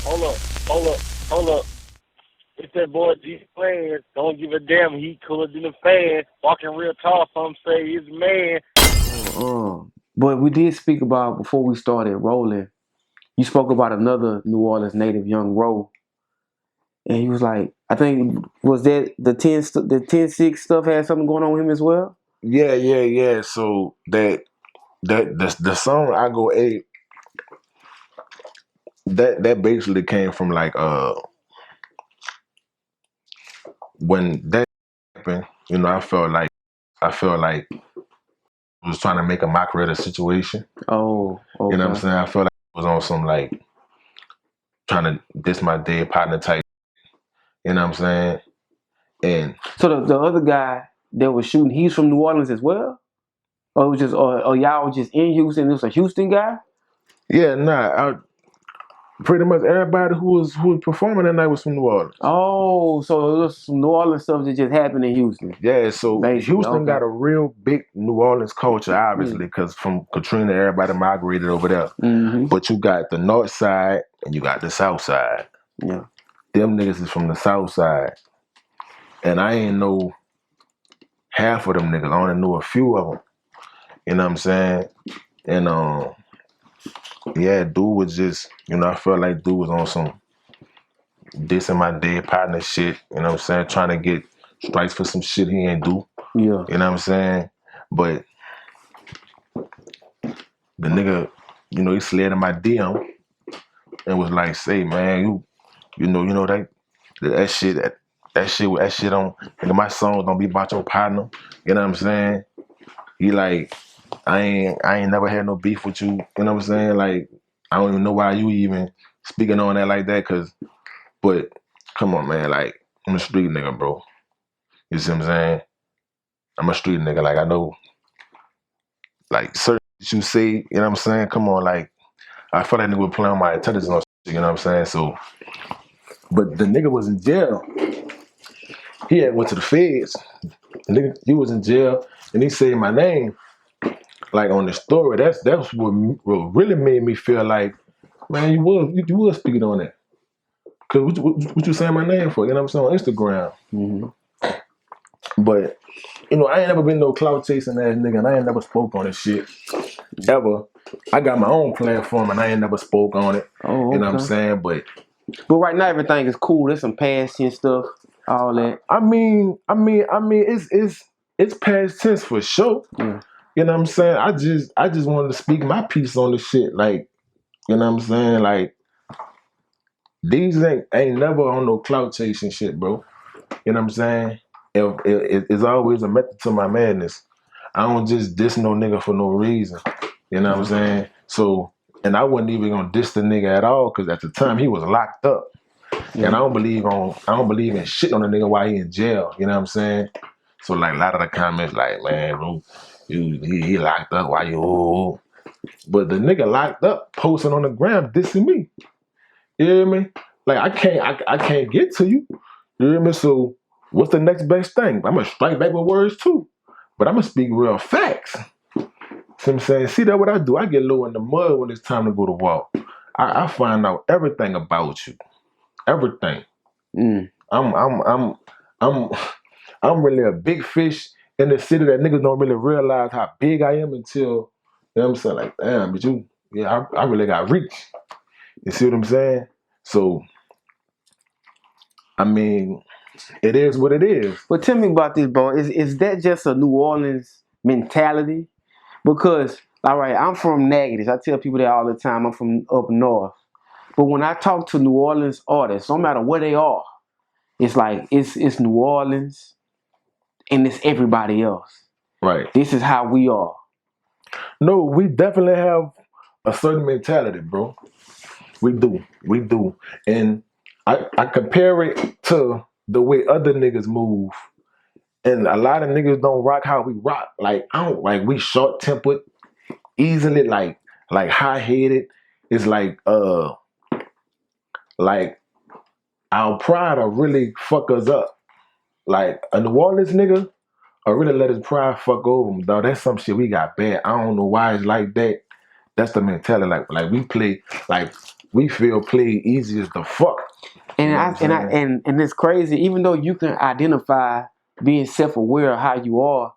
Hold up, hold up, hold up. It's that boy DeezyUpNext. Don't give a damn. He cooler than a fan. Walking real tall. Some say he's a man. But we did speak about before we started rolling. You spoke about another New Orleans native, Young Ro, and he was like, I think was that the 10-6 stuff had something going on with him as well. Yeah. So the song I Go Ape, that basically came from like when that happened, I felt like I was trying to make a mockery of the situation. Oh, You know what I'm okay. saying? I felt like I was on some like trying to diss my dead partner type. You know what I'm saying? And So the other guy that was shooting, he's from New Orleans as well, or it was just, or y'all was just in Houston. It was a Houston guy. yeah, pretty much everybody who was performing that night was from New Orleans. Oh, so it was some New Orleans stuff that just happened in Houston, Yeah, so basically. Houston Okay. got a real big New Orleans culture, obviously, Mm. because from Katrina, everybody migrated over there. Mm-hmm. But you got the north side and you got the south side. Yeah. Them niggas is from the south side. And I ain't know half of them niggas. I only knew a few of them. You know what I'm saying? And yeah, dude was just, I felt like dude was on some dissing my dead partner shit. You know what I'm saying? Trying to get strikes for some shit he ain't do. Yeah. You know what I'm saying? But the nigga, he slid in my DM and was like, "Say, man, that shit, that shit on, my songs don't be about your partner." You know what I'm saying? He like, I ain't never had no beef with you. You know what I'm saying? Like, I don't even know why you even speaking on that like that. But come on, man. Like, I'm a street nigga, bro. You see what I'm saying? I'm a street nigga. Like, I know, like, certain shit you say. You know what I'm saying? Come on, like, I feel like nigga was playing on my intelligence on shit. You know what I'm saying? So, but the nigga was in jail. He had went to the feds. The nigga, he was in jail, and he said my name. Like on the story, that's what really made me feel like, man, you was speaking on that. Cause what you saying my name for? You know what I'm saying on Instagram. Mm-hmm. But I ain't never been no clout chasing ass nigga, and I ain't never spoke on this shit ever. I got my own platform, and I ain't never spoke on it. Oh, You know what I'm okay. saying? But But right now everything is cool. There's some past tense stuff, all that. it's past tense for sure. Yeah. You know what I'm saying? I just wanted to speak my piece on the shit. Like, you know what I'm saying? Like, these ain't never on no clout chasing shit, bro. You know what I'm saying? It's always a method to my madness. I don't just diss no nigga for no reason. You know what I'm saying? So, and I wasn't even gonna diss the nigga at all because at the time he was locked up, and Yeah. I don't believe in shitting on a nigga while he in jail. You know what I'm saying? So like a lot of the comments like, man, bro, he locked up. Why you? Oh. But the nigga locked up posting on the gram dissing me. You hear me? Like I can't get to you. You hear me? So what's the next best thing? I'm gonna strike back with words too. But I'm gonna speak real facts. See what I'm saying? See that what I do? I get low in the mud when it's time to go to walk. I find out everything about you. Everything. Mm. I'm I'm I'm I'm I'm really a big fish in the city that niggas don't really realize how big I am until I'm saying like, damn, but I really got reach. You see what I'm saying? So I mean, it is what it is. But tell me about this, bro. Is that just a New Orleans mentality? Because all right, I'm from Natchez. I tell people that all the time. I'm from up north. But when I talk to New Orleans artists, no matter where they are, it's like it's New Orleans and it's everybody else. Right. This is how we are. No, we definitely have a certain mentality, bro. We do. We do. And I compare it to the way other niggas move. And a lot of niggas don't rock how we rock. Like, I don't like we short tempered, easily like high headed. It's like our pride will really fuck us up. Like a New Orleans nigga or really let his pride fuck over him, dog. That's some shit we got bad. I don't know why it's like that. That's the mentality. Like we play like we feel played easy as the fuck. And it's crazy. Even though you can identify being self-aware of how you are,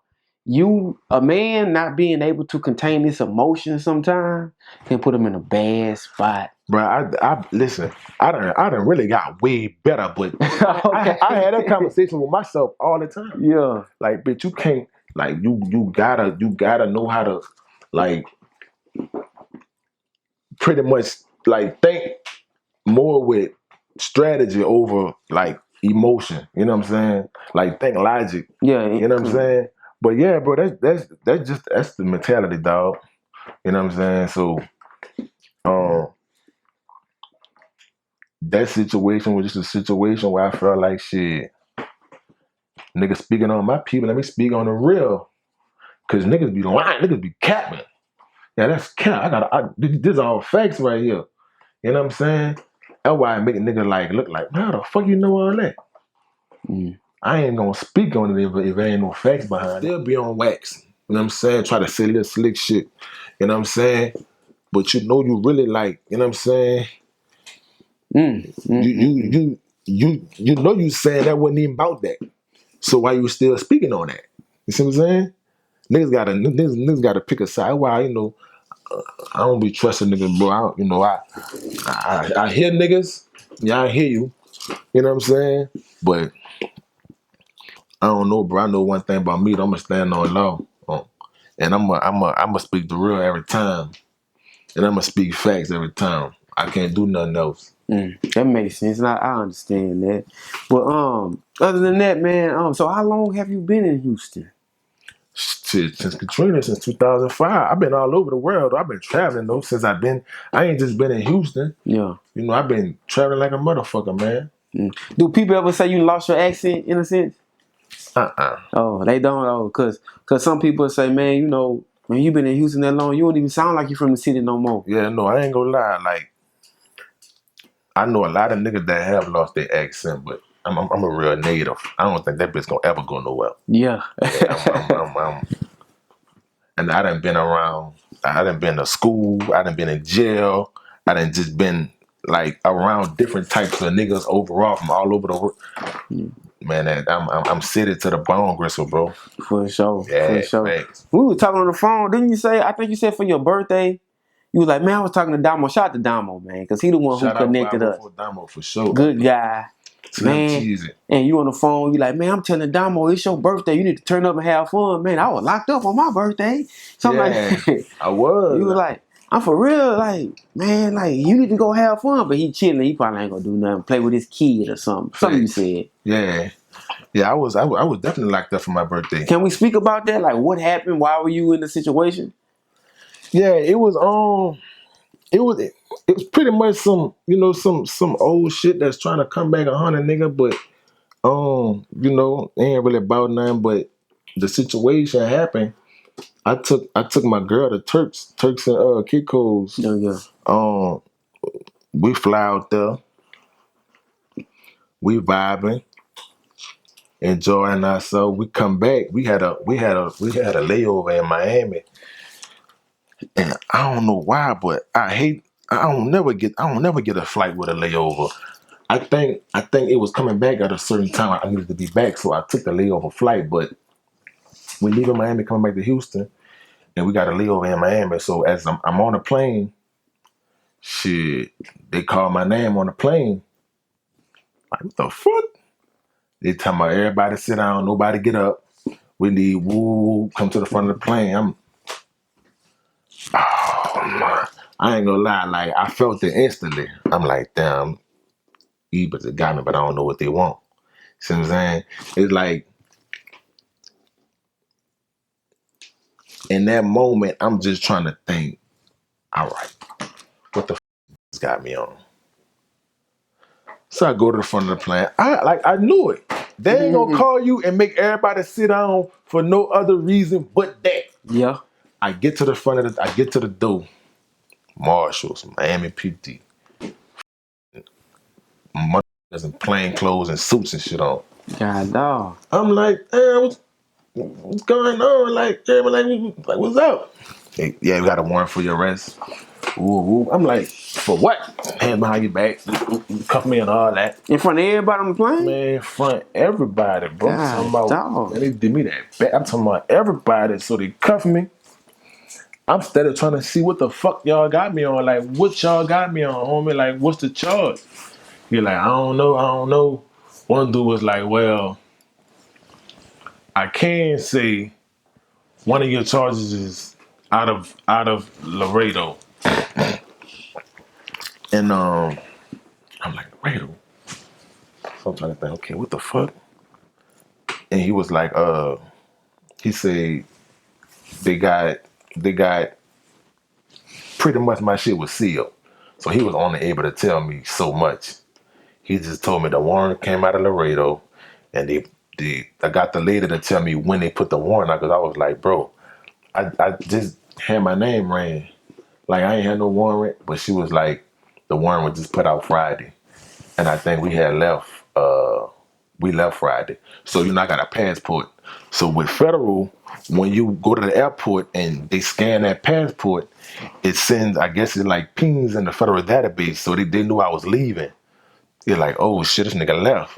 a man not being able to contain this emotion sometimes can put him in a bad spot. Bro, I listen. I done really got way better, but Okay. I had that conversation with myself all the time. Yeah. Like, bitch, you can't. Like, you gotta know how to, like, pretty much like think more with strategy over like emotion. You know what I'm saying? Like, think logic. Yeah. You know what I'm saying? But yeah, bro, that's the mentality, dog. You know what I'm saying? So, that situation was just a situation where I felt like shit. Niggas speaking on my people, let me speak on the real. Cause niggas be lying, niggas be capping. Yeah, that's cap. This all facts right here. You know what I'm saying? That's why I make a nigga like look like, man, how the fuck you know all that? I ain't gonna speak on it if there ain't no facts behind it. They'll be on wax. You know what I'm saying? Try to say little slick shit. You know what I'm saying? But you know you really like, you know what I'm saying? You know you saying that wasn't even about that. So why you still speaking on that? You see what I'm saying? Niggas gotta pick a side. Why, you know, I don't be trusting niggas, bro. I hear niggas. Yeah, I hear you. You know what I'm saying? But I don't know, bro. I know one thing about me. I'm gonna stand on law, and I'm gonna speak the real every time, and I'm gonna speak facts every time. I can't do nothing else. That makes sense. I understand that. But other than that, man, so how long have you been in Houston? Shit, since Katrina, since 2005. I've been all over the world. I've been traveling though since I ain't just been in Houston. Yeah. You know, I've been traveling like a motherfucker, man. Do people ever say you lost your accent in a sense? Oh, they don't. Oh, cause some people say, man, you know, when you been in Houston that long, you don't even sound like you from the city no more. Yeah, no, I ain't gonna lie. Like, I know a lot of niggas that have lost their accent, but I'm a real native. I don't think that bitch gonna ever go nowhere. Yeah. And I done been around. I done been to school. I done been in jail. I done just been like around different types of niggas overall from all over the world. Man, I'm city to the bone, Gristle, bro. For sure. Yeah, for sure. Thanks. We were talking on the phone. Didn't you say? I think you said for your birthday. You was like, man, I was talking to Damo. Shout out to Damo, man, because he the one who connected us. Damo for sure. Good guy, man. Cheesy. And you on the phone, you like, man, I'm telling Damo, it's your birthday. You need to turn up and have fun, man. I was locked up on my birthday. Something like that. I was. You was like, I'm for real, like, man, like you need to go have fun. But he chilling. He probably ain't gonna do nothing. Play with his kid or something. Something you said. Yeah. Yeah, I was definitely locked up for my birthday. Can we speak about that? Like, what happened? Why were you in the situation? Yeah, it was pretty much some old shit that's trying to come back 100, nigga. But you know, ain't really about nothing. But the situation happened. I took my girl to Turks and Kiko's. Yeah. We fly out there. We vibing, enjoying ourselves. We come back. We had a layover in Miami, and I don't know why, but I don't never get a flight with a layover. I think it was coming back at a certain time. I needed to be back, so I took the layover flight. But we leaving Miami, coming back to Houston, and we got a layover in Miami. So as I'm on a plane, shit, they call my name on the plane. Like, what the fuck? They tell me everybody sit down, nobody get up. We need come to the front of the plane. I ain't gonna lie, like I felt it instantly. I'm like, damn, Ebert got me, but I don't know what they want. See what I'm saying? It's like in that moment, I'm just trying to think, all right, what the f got me on? So I go to the front of the plane. I knew it. They ain't gonna call you and make everybody sit down for no other reason but that. Yeah. I get to the door. Marshals, Miami PD. Motherfuckers in plain clothes and suits and shit on. God dog. I'm like, what's going on? Like, everybody like, what's up? Hey, yeah, we got a warrant for your arrest. Woo. I'm like, for what? Hands behind your back, cuff me and all that. In front of everybody on the plane? Man, in front of everybody, bro. I'm talking about, dog. man, they did me that back. I'm talking about everybody, so they cuff me. I'm steady trying to see what the fuck y'all got me on. Like, what y'all got me on, homie? Like, what's the charge? He like, I don't know. One dude was like, well, I can say one of your charges is out of Laredo. And I'm like, Laredo? So I'm trying to think, okay, what the fuck? And he was like, he said they got pretty much my shit was sealed. So he was only able to tell me so much. He just told me the warrant came out of Laredo, and I got the lady to tell me when they put the warrant out, because I was like, bro, I just had my name ran. Like, I ain't had no warrant, but she was like, the warrant was just put out Friday. And I think we left Friday. So, I got a passport. So with federal, when you go to the airport and they scan that passport, it sends, I guess it like pings in the federal database. So they knew I was leaving. They're like, oh shit, this nigga left.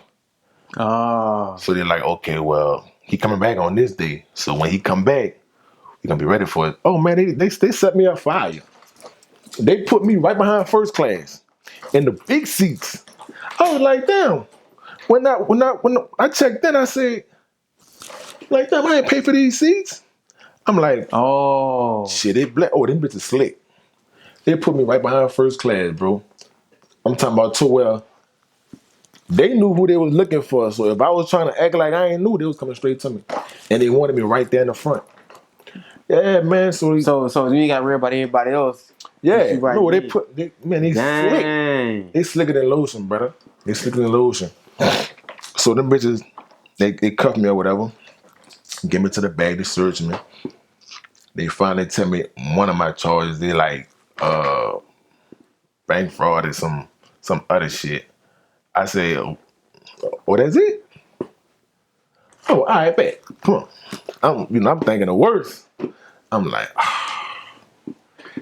Oh. So they're like, okay, well, he coming back on this day. So when he come back, we gonna be ready for it. Oh man, they set me up fire. They put me right behind first class in the big seats. I was like, damn. When I checked in, I said, like, damn, I ain't pay for these seats. I'm like, oh shit, they black. Oh, them bitches slick. They put me right behind first class, bro. I'm talking about to where they knew who they was looking for. So if I was trying to act like I ain't knew, they was coming straight to me. And they wanted me right there in the front. Yeah, man. So you ain't got to worry about everybody else. Yeah. Right No, they slick. They slicker than lotion, brother. They slicker than lotion. So them bitches, they cuffed me or whatever. Get me to the bag, they search me. They finally tell me one of my charges, they like bank fraud and some other shit. I say, oh, that's it? Oh, all right, bet. Come on. I'm thinking the worst. I'm like,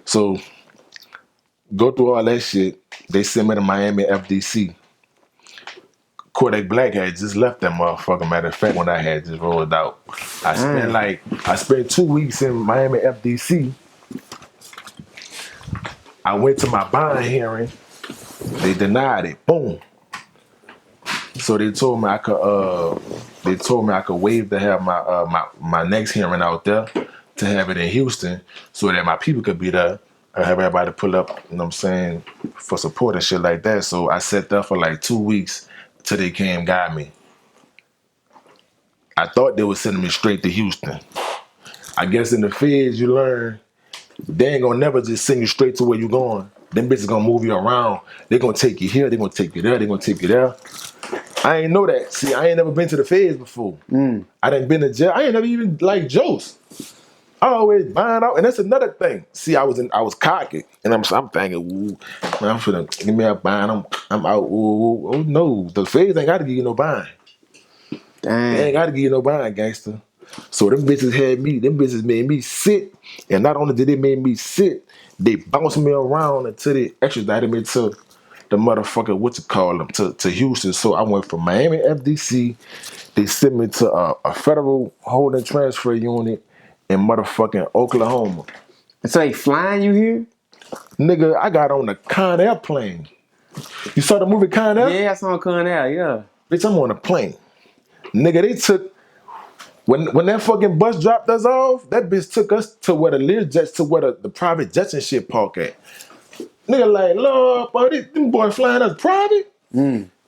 So go through all that shit. They sent me to Miami FDC. Kodak Black had just left that motherfucker. Matter of fact, when I had just rolled out, I spent 2 weeks in Miami FDC. I went to my bond hearing. They denied it. Boom. So they told me I could. They told me I could waive to have my next hearing out there, to have it in Houston, so that my people could be there. I have everybody pull up. You know what I'm saying, for support and shit like that. So I sat there for like 2 weeks till they came got me. I thought they were sending me straight to Houston. I guess in the feds you learn they ain't gonna never just send you straight to where you going. Them bitches gonna move you around. They gonna take you here, they gonna take you there, they gonna take you there. I ain't know that. See, I ain't never been to the feds before. I done been to jail. I ain't never even like Joe's. I always buying out, and that's another thing. See, I was cocky, and I'm thinking, ooh, man, I'm finna give me a bind. I'm out. Ooh, oh no, the feds ain't got to give you no bind. Dang. They ain't got to give you no bind, gangster. So them bitches made me sit, and not only did they make me sit, they bounced me around until they extradited me to the motherfucker, to Houston. So I went from Miami FDC. They sent me to a federal holding transfer unit in motherfucking Oklahoma. And so they flying you here? Nigga, I got on the Con Air plane. You saw the movie Con Air? Yeah, I saw Con Air, yeah. Bitch, I'm on a plane. Nigga, they took, when that fucking bus dropped us off, that bitch took us to where the Learjets, to where the private jets and shit park at. Nigga like, Lord, boy, them boys flying us private?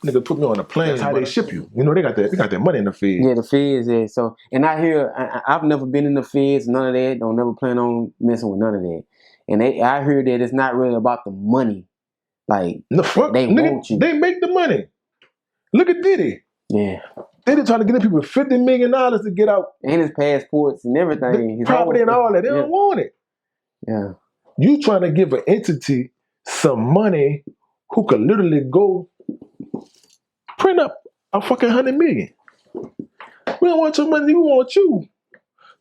Nigga put me on a plane. That's how they ship you. You know, they got that money in the feds. Yeah, the feds, yeah. So, and I hear, I've never been in the feds, none of that. Don't never plan on messing with none of that. And I hear that it's not really about the money. Like, the fuck, they nigga, want you. They make the money. Look at Diddy. Yeah. Diddy trying to get people $50 million to get out. And his passports and everything. His property and all that. They don't want it. Yeah. You trying to give an entity some money who could literally go print up a fucking $100 million. We don't want your money, we want you.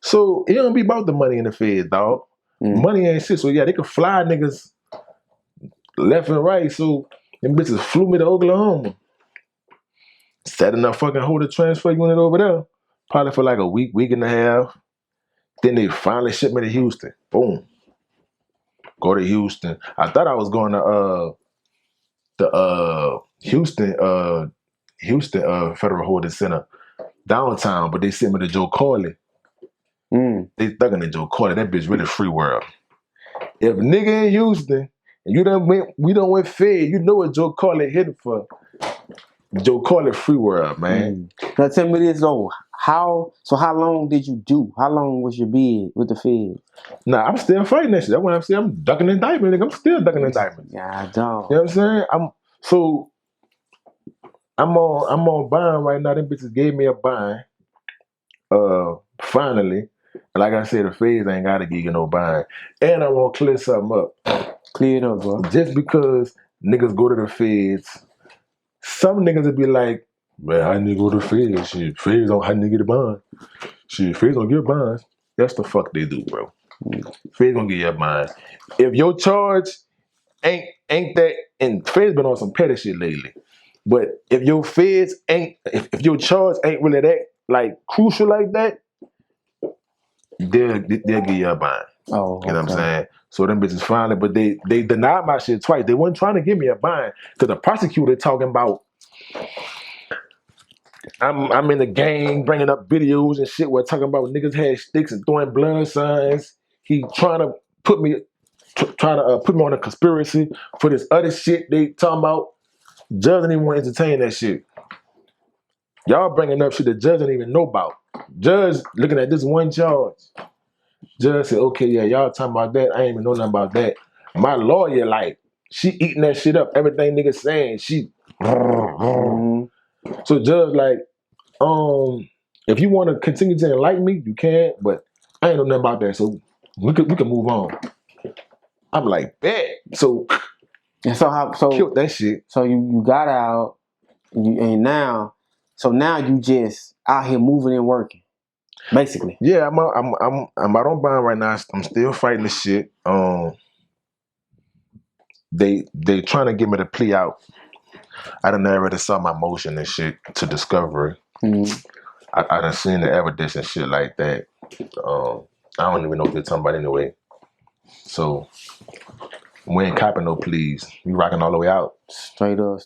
So it don't be about the money in the feds, dog. Money ain't shit. So yeah, they can fly niggas left and right. So them bitches flew me to Oklahoma. Set in a fucking hold transfer unit over there. Probably for like a week and a half. Then they finally shipped me to Houston. Boom. Go to Houston. I thought I was going to Houston Federal Holding Center downtown, but they sent me to Joe Corley. They thugging in Joe Corley. That bitch really free world. If nigga in Houston and we done went fed, you know what Joe Corley hitting for. Joe Corley free world, man. Now tell me this though. How long did you do? How long was your bid with the Fed? Nah, I'm still fighting that shit. That's what I'm saying. I'm ducking indictment, nigga. I'm still ducking indictment. Yeah, dog. You know what I'm saying? I'm on bond right now. Them bitches gave me a bond. Finally. And like I said, the Feds ain't gotta give you no bond. And I want to clear something up. Clear it up, bro. Just because niggas go to the Feds, some niggas would be like, man, how nigga go to the Feds? Shit, Feds don't how nigga get a bond. Shit, Feds don't give bonds. That's the fuck they do, bro. Feds gonna give you a bond. If your charge ain't that, and Feds been on some petty shit lately. But if your Feds ain't, if your charge ain't really that like crucial like that, they'll give you a bond. Oh, you know what I'm saying? So them bitches finally, but they denied my shit twice. They weren't trying to give me a bond because the prosecutor talking about I'm in the gang bringing up videos and shit where talking about niggas had sticks and throwing blood signs. He trying to put me on a conspiracy for this other shit they talking about. Judge didn't even want to entertain that shit. Y'all bringing up shit the judge didn't even know about. Judge looking at this one charge. Judge said, okay, yeah, y'all talking about that. I ain't even know nothing about that. My lawyer, like, she eating that shit up. Everything niggas saying, she. So judge, like, if you want to continue to enlighten me, you can, but I ain't know nothing about that. So we can move on. I'm like, bet. So killed that shit. So you got out, and now you just out here moving and working, basically. Yeah, I'm out on bond right now. I'm still fighting the shit. They trying to get me to plea out. I done already saw my motion and shit to discovery. I done seen the evidence and shit like that. I don't even know what they're talking about anyway. So we ain't copping no pleas. We rocking all the way out. Straight up.